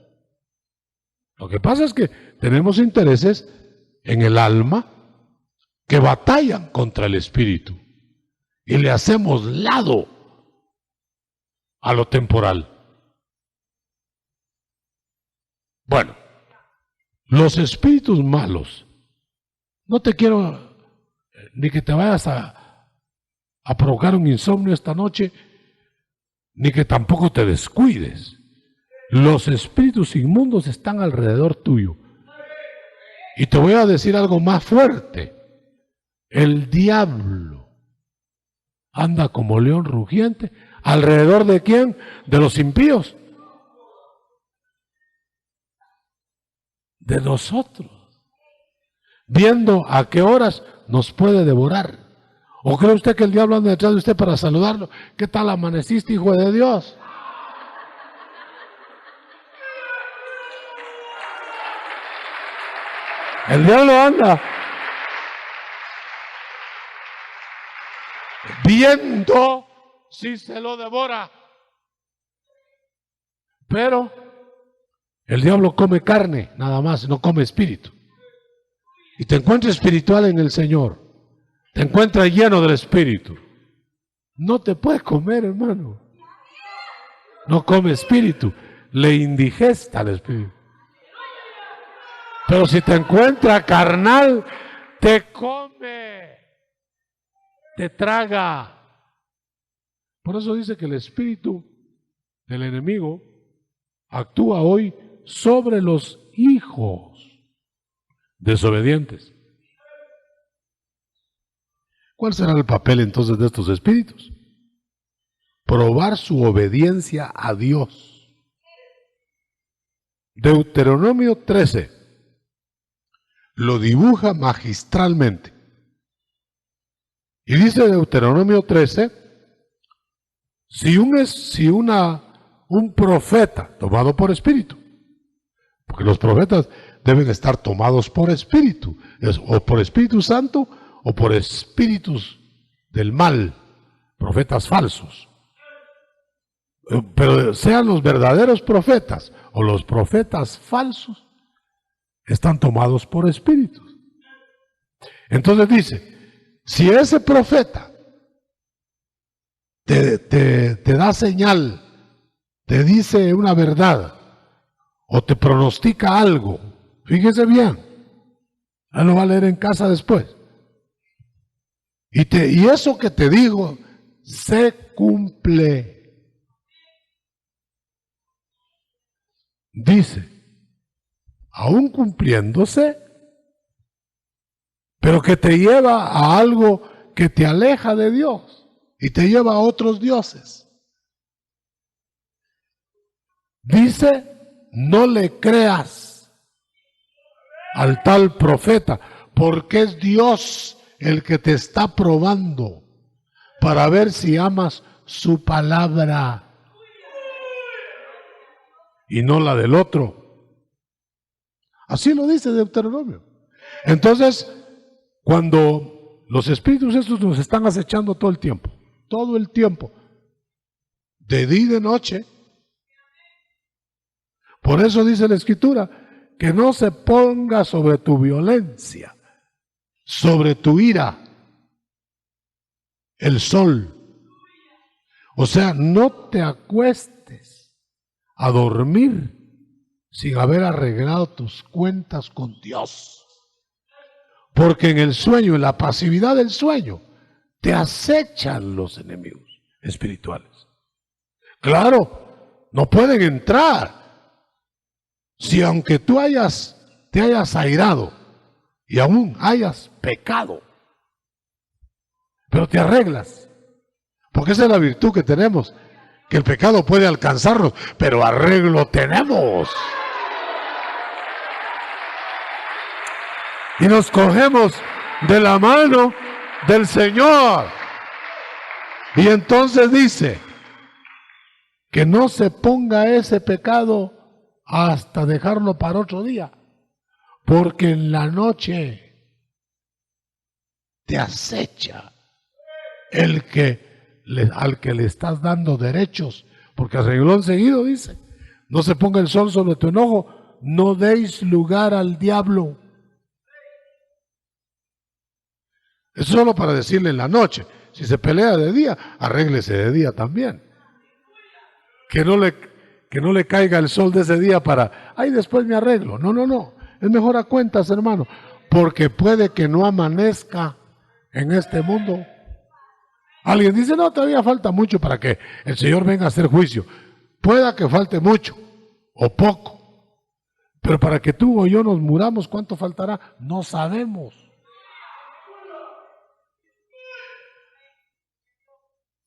Lo que pasa es que tenemos intereses en el alma que batallan contra el espíritu y le hacemos lado a lo temporal. Bueno, los espíritus malos, no te quiero ni que te vayas a provocar un insomnio esta noche, ni que tampoco te descuides. Los espíritus inmundos están alrededor tuyo. Y te voy a decir algo más fuerte. El diablo anda como león rugiente. ¿Alrededor de quién? De los impíos. De nosotros. Viendo a qué horas nos puede devorar. ¿O cree usted que el diablo anda detrás de usted para saludarlo? ¿Qué tal amaneciste, hijo de Dios? El diablo anda viendo si se lo devora. Pero el diablo come carne, nada más, no come espíritu. Y te encuentras espiritual en el Señor. Te encuentras lleno del espíritu. No te puedes comer, hermano. No come espíritu. Le indigesta al espíritu. Pero si te encuentra carnal, te come. Te traga. Por eso dice que el espíritu del enemigo actúa hoy sobre los hijos desobedientes. ¿Cuál será el papel entonces de estos espíritus? Probar su obediencia a Dios. Deuteronomio 13 lo dibuja magistralmente. Y dice Deuteronomio 13, si un profeta tomado por espíritu, porque los profetas deben estar tomados por espíritu, o por Espíritu Santo, o por espíritus del mal, profetas falsos. Pero sean los verdaderos profetas o los profetas falsos, están tomados por espíritus. Entonces dice, si ese profeta te da señal, te dice una verdad o te pronostica algo, fíjese bien, él lo va a leer en casa después. Y eso que te digo se cumple. Dice, aún cumpliéndose, pero que te lleva a algo que te aleja de Dios y te lleva a otros dioses. Dice, no le creas al tal profeta, porque es Dios el que te está probando para ver si amas su palabra y no la del otro. Así lo dice Deuteronomio. Entonces, cuando los espíritus estos nos están acechando todo el tiempo, de día y de noche, por eso dice la Escritura, que no se ponga sobre tu violencia, sobre tu ira, el sol. O sea, no te acuestes a dormir sin haber arreglado tus cuentas con Dios. Porque en el sueño, en la pasividad del sueño, te acechan los enemigos espirituales. Claro, no pueden entrar. Si aunque tú te hayas airado y aún hayas pecado, pero te arreglas, porque esa es la virtud que tenemos, que el pecado puede alcanzarnos, pero arreglo tenemos. Y nos cogemos de la mano del Señor. Y entonces dice que no se ponga ese pecado hasta dejarlo para otro día, porque en la noche te acecha al que le estás dando derechos, porque a renglón seguido dice, no se ponga el sol sobre tu enojo, no deis lugar al diablo. Es solo para decirle en la noche. Si se pelea de día, arréglese de día también. Que no le caiga el sol de ese día para, ay, después me arreglo. No. Es mejor a cuentas, hermano, porque puede que no amanezca en este mundo. Alguien dice, no, todavía falta mucho para que el Señor venga a hacer juicio. Pueda que falte mucho o poco, pero para que tú o yo nos muramos, ¿cuánto faltará? No sabemos.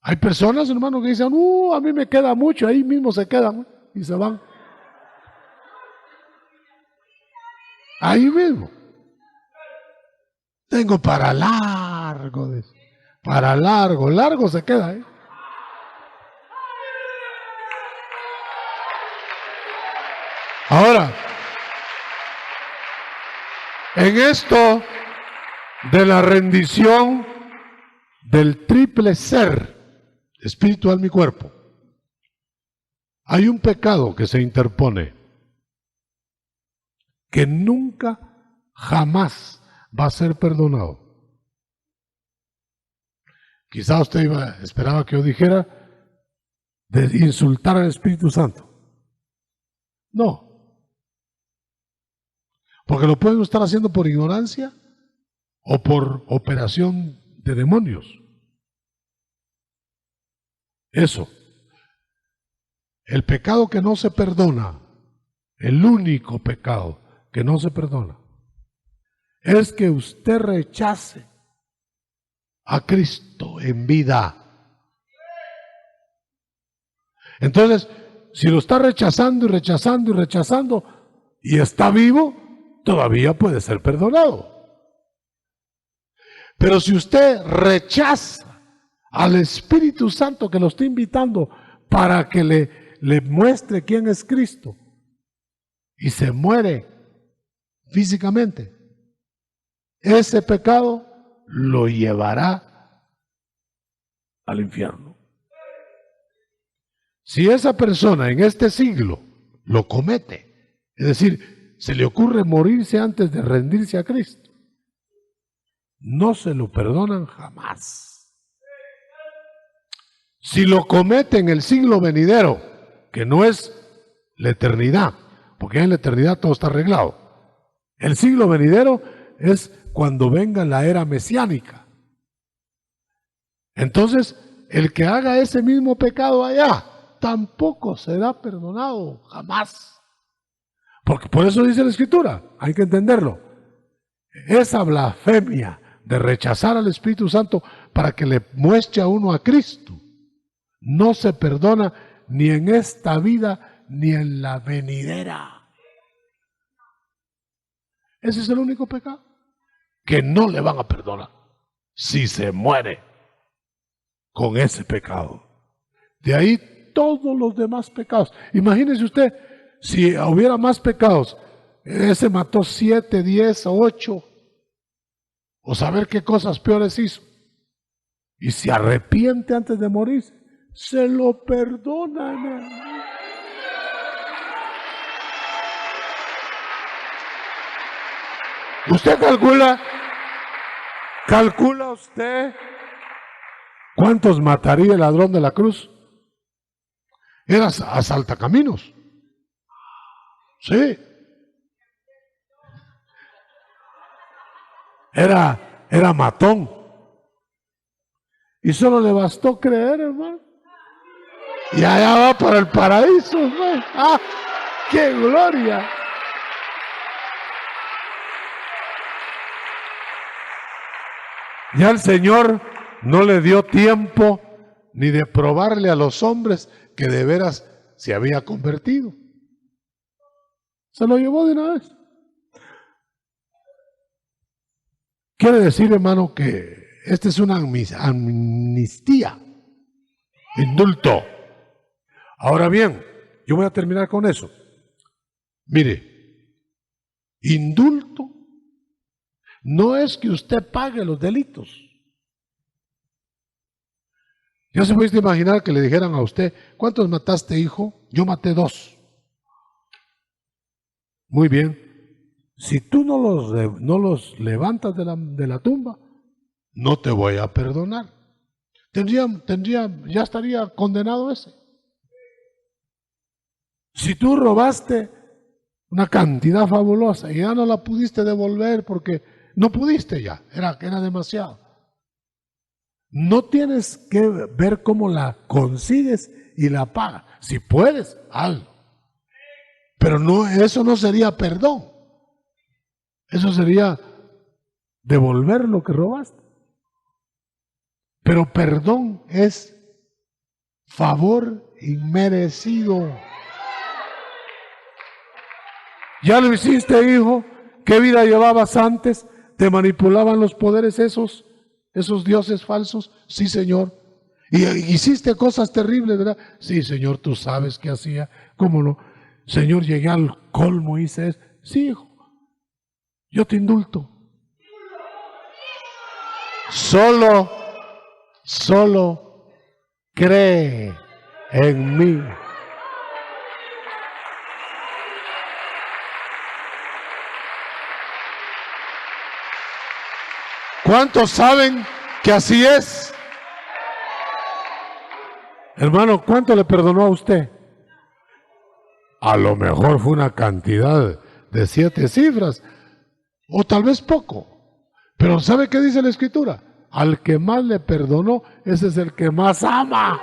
Hay personas, hermano, que dicen, a mí me queda mucho, ahí mismo se quedan y se van. Ahí mismo. Tengo para largo, para largo se queda. Ahora, en esto de la rendición del triple ser, espíritu, alma y cuerpo, hay un pecado que se interpone que nunca, jamás va a ser perdonado. Quizá usted esperaba que yo dijera de insultar al Espíritu Santo. No, porque lo pueden estar haciendo por ignorancia o por operación de demonios. Eso. El pecado que no se perdona, el único pecado que no se perdona, es que usted rechace a Cristo en vida. Entonces, si lo está rechazando y rechazando y rechazando y está vivo, todavía puede ser perdonado. Pero si usted rechaza al Espíritu Santo que lo está invitando para que le muestre quién es Cristo y se muere físicamente, ese pecado lo llevará al infierno. Si esa persona en este siglo lo comete, es decir, se le ocurre morirse antes de rendirse a Cristo, no se lo perdonan jamás. Si lo comete en el siglo venidero, que no es la eternidad, porque en la eternidad todo está arreglado. El siglo venidero es cuando venga la era mesiánica. Entonces, el que haga ese mismo pecado allá, tampoco será perdonado, jamás. Porque por eso dice la Escritura, hay que entenderlo. Esa blasfemia de rechazar al Espíritu Santo para que le muestre a uno a Cristo no se perdona ni en esta vida ni en la venidera. Ese es el único pecado que no le van a perdonar si se muere con ese pecado. De ahí todos los demás pecados. Imagínese usted, si hubiera más pecados, ese mató 7, 10, 8, o saber qué cosas peores hizo, y se arrepiente antes de morir, se lo perdonan. Usted calcula usted cuántos mataría el ladrón de la cruz. Era asaltacaminos. Sí. Era matón. Y solo le bastó creer, hermano. Y allá va para el paraíso, hermano. ¡Ah! ¡Qué gloria! Ya el Señor no le dio tiempo ni de probarle a los hombres que de veras se había convertido. Se lo llevó de una vez. Quiere decir, hermano, que esta es una amnistía, indulto. Ahora bien, yo voy a terminar con eso. Mire, indulto no es que usted pague los delitos. Ya se puede imaginar que le dijeran a usted, ¿cuántos mataste, hijo? Yo maté 2. Muy bien. Si tú no los levantas de la tumba, no te voy a perdonar. Ya estaría condenado ese. Si tú robaste una cantidad fabulosa y ya no la pudiste devolver porque no pudiste ya, era demasiado. No tienes que ver cómo la consigues y la pagas. Si puedes, hazlo. Pero no, eso no sería perdón. Eso sería devolver lo que robaste. Pero perdón es favor inmerecido. Ya lo hiciste, hijo. ¿Qué vida llevabas antes? ¿Te manipulaban los poderes esos dioses falsos? Sí, Señor. Y hiciste cosas terribles, ¿verdad? Sí, Señor, tú sabes qué hacía. ¿Cómo no? Señor, llegué al colmo, hice eso. Sí, hijo. Yo te indulto. Solo cree en mí. ¿Cuántos saben que así es? Hermano, ¿cuánto le perdonó a usted? A lo mejor fue una cantidad de 7 cifras, o tal vez poco. Pero ¿sabe qué dice la Escritura? Al que más le perdonó, ese es el que más ama.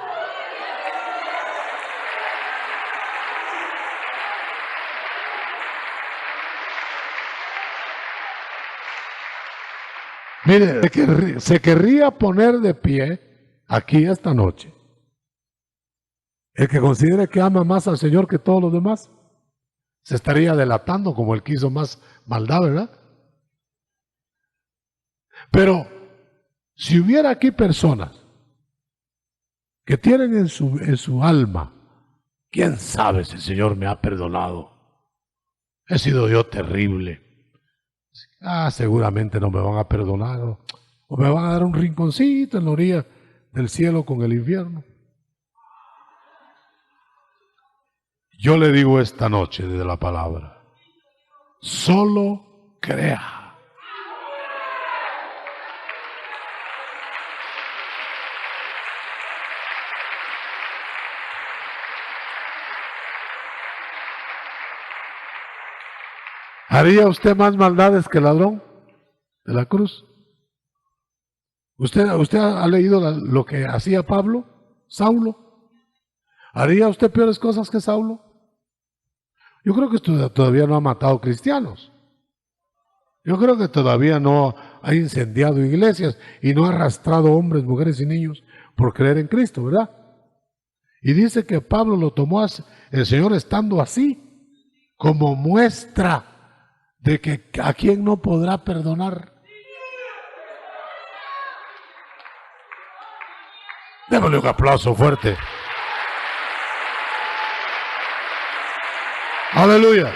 Mire, se querría poner de pie aquí esta noche el que considere que ama más al Señor que todos los demás. Se estaría delatando como el que hizo más maldad, ¿verdad? Pero si hubiera aquí personas que tienen en su alma, ¿quién sabe si el Señor me ha perdonado? He sido yo terrible. Seguramente no me van a perdonar, o me van a dar un rinconcito en la orilla del cielo con el infierno. Yo le digo esta noche desde la palabra, solo crea. ¿Haría usted más maldades que el ladrón de la cruz? ¿Usted ha leído lo que hacía Saulo? ¿Haría usted peores cosas que Saulo? Yo creo que todavía no ha matado cristianos. Yo creo que todavía no ha incendiado iglesias y no ha arrastrado hombres, mujeres y niños por creer en Cristo, ¿verdad? Y dice que Pablo lo tomó el Señor estando así, como muestra de que a quien no podrá perdonar. Démosle un aplauso fuerte. Aleluya.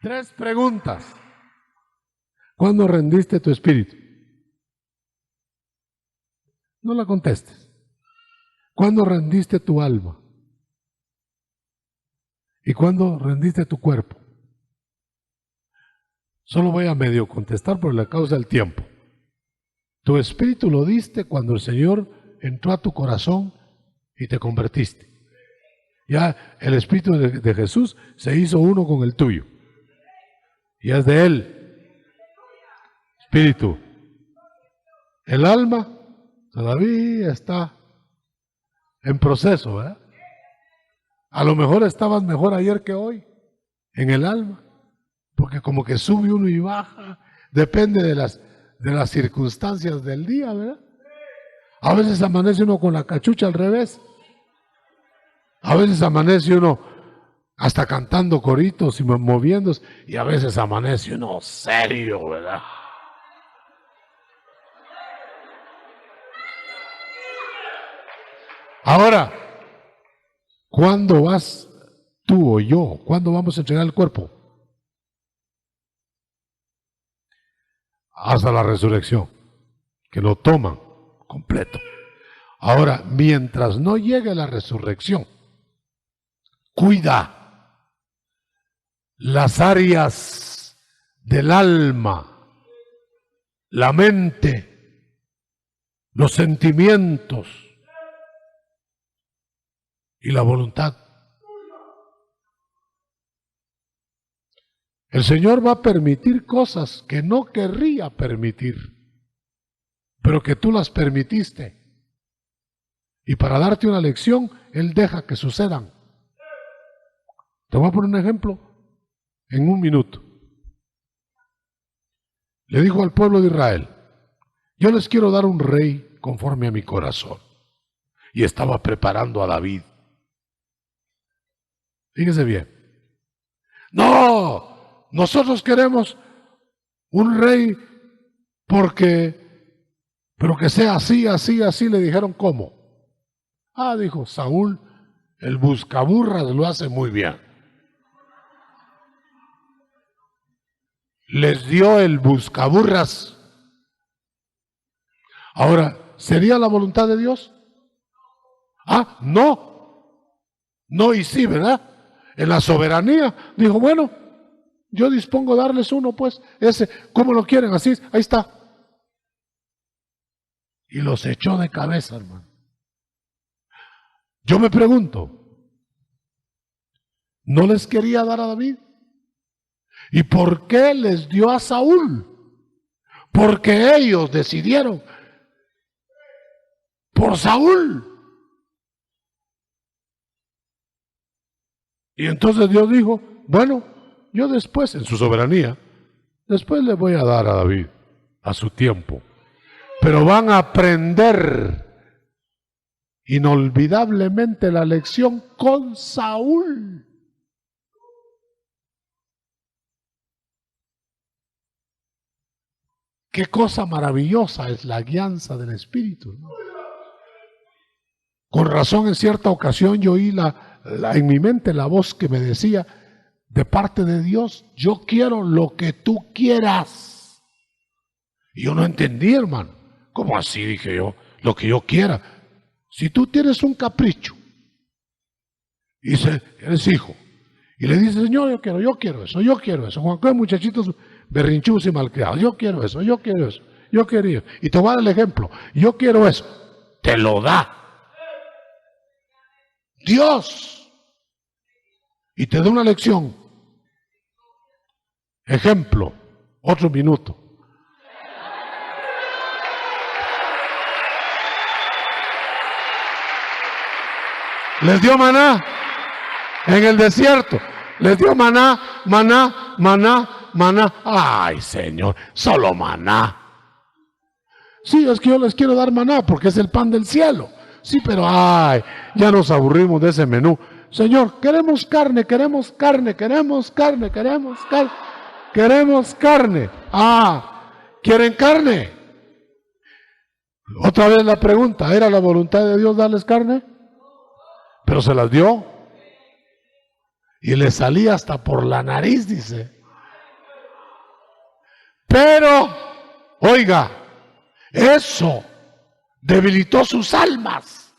Tres preguntas. ¿Cuándo rendiste tu espíritu? No la contestes. ¿Cuándo rendiste tu alma? ¿Y cuándo rendiste tu cuerpo? Solo voy a medio contestar por la causa del tiempo. Tu espíritu lo diste cuando el Señor entró a tu corazón y te convertiste. Ya el espíritu de Jesús se hizo uno con el tuyo. Y es de Él. Espíritu. El alma todavía está en proceso, ¿verdad? A lo mejor estabas mejor ayer que hoy en el alma, porque como que sube uno y baja, depende de las circunstancias del día, ¿verdad? A veces amanece uno con la cachucha al revés, a veces amanece uno hasta cantando coritos y moviéndose, y a veces amanece uno serio, ¿verdad? Ahora, ¿cuándo vas tú o yo? ¿Cuándo vamos a entregar el cuerpo? Hasta la resurrección, que lo toman completo. Ahora, mientras no llegue la resurrección, cuida las áreas del alma, la mente, los sentimientos y la voluntad. El Señor va a permitir cosas que no querría permitir, pero que tú las permitiste. Y para darte una lección, Él deja que sucedan. Te voy a poner un ejemplo en un minuto. Le dijo al pueblo de Israel: yo les quiero dar un rey conforme a mi corazón. Y estaba preparando a David. Fíjese bien. No, nosotros queremos un rey pero que sea así, así, así. Le dijeron, ¿cómo? Dijo Saúl, el buscaburras lo hace muy bien. Les dio el buscaburras. Ahora, ¿sería la voluntad de Dios? No. No y sí, ¿verdad? En la soberanía, dijo, bueno, yo dispongo de darles uno, pues, ese, ¿cómo lo quieren? Así, ahí está. Y los echó de cabeza, hermano. Yo me pregunto, ¿no les quería dar a David? ¿Y por qué les dio a Saúl? Porque ellos decidieron por Saúl. Y entonces Dios dijo, bueno, yo después, en su soberanía, después le voy a dar a David a su tiempo. Pero van a aprender inolvidablemente la lección con Saúl. Qué cosa maravillosa es la guianza del Espíritu, ¿no? Con razón, en cierta ocasión yo oí en mi mente la voz que me decía, de parte de Dios, yo quiero lo que tú quieras. Y yo no entendí, hermano. ¿Cómo así? Dije yo, lo que yo quiera. Si tú tienes un capricho, y eres hijo, y le dices, Señor, yo quiero eso, yo quiero eso. Juan, ¿qué muchachitos berrinchudos y malcriados? Yo quiero eso, yo quiero eso, yo quiero eso. Y te voy a dar el ejemplo, yo quiero eso. Te lo da Dios. Y te da una lección. Ejemplo, otro minuto. Les dio maná en el desierto. Les dio maná, maná, maná, maná. Ay, Señor, solo maná. Sí, es que yo les quiero dar maná porque es el pan del cielo. Sí, pero ay, ya nos aburrimos de ese menú. Señor, queremos carne, queremos carne, queremos carne, queremos carne, queremos carne. Ah, ¿quieren carne? Otra vez la pregunta, ¿era la voluntad de Dios darles carne? Pero se las dio. Y le salía hasta por la nariz, dice. Pero, oiga, eso debilitó sus almas.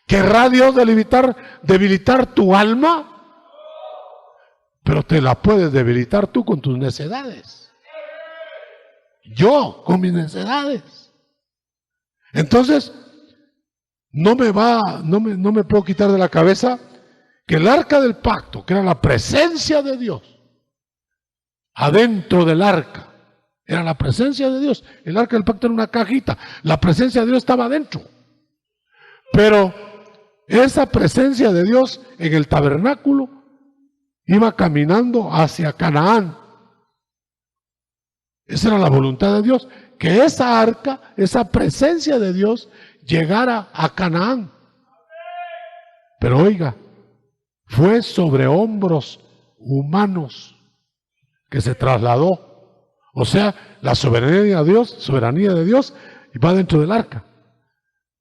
¿Querrá Dios debilitar tu alma? Pero te la puedes debilitar tú con tus necedades. Yo con mis necedades. Entonces, no me puedo quitar de la cabeza que el arca del pacto, que era la presencia de Dios, adentro del arca, era la presencia de Dios. El arca del pacto era una cajita, la presencia de Dios estaba adentro. Pero esa presencia de Dios en el tabernáculo iba caminando hacia Canaán. Esa era la voluntad de Dios, que esa arca, esa presencia de Dios llegara a Canaán. Pero oiga, fue sobre hombros humanos que se trasladó. O sea, la soberanía de Dios va dentro del arca.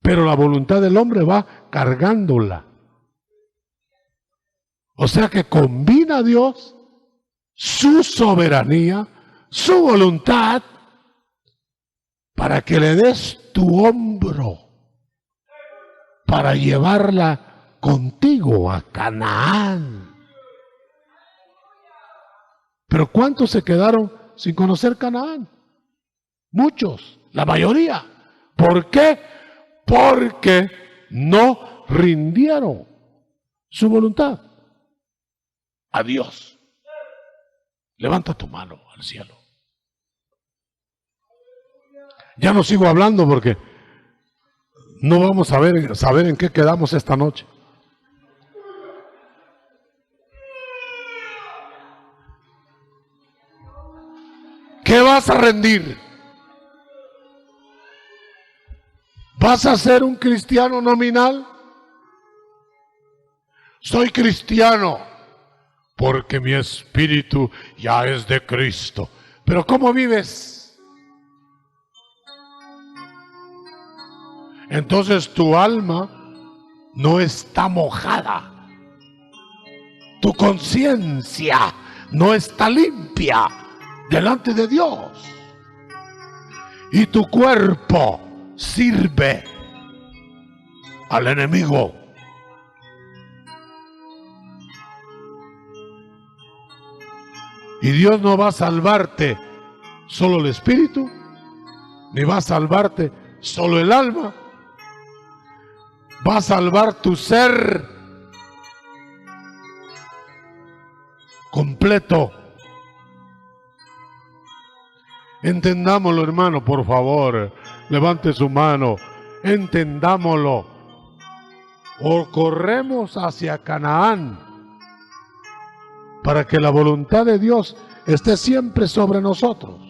Pero la voluntad del hombre va cargándola. O sea que combina Dios su soberanía, su voluntad, para que le des tu hombro para llevarla contigo a Canaán. Pero ¿cuántos se quedaron sin conocer Canaán? Muchos, la mayoría. ¿Por qué? Porque no rindieron su voluntad a Dios. Levanta tu mano al cielo. Ya no sigo hablando porque no vamos a saber en qué quedamos esta noche. ¿Qué vas a rendir? ¿Vas a ser un cristiano nominal? Soy cristiano porque mi espíritu ya es de Cristo. Pero ¿cómo vives? Entonces tu alma no está mojada. Tu conciencia no está limpia delante de Dios. Y tu cuerpo sirve al enemigo. Y Dios no va a salvarte solo el espíritu, ni va a salvarte solo el alma. Va a salvar tu ser completo. Entendámoslo, hermano, por favor. Levante su mano. Entendámoslo. O corremos hacia Canaán para que la voluntad de Dios esté siempre sobre nosotros,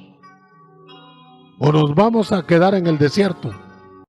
o nos vamos a quedar en el desierto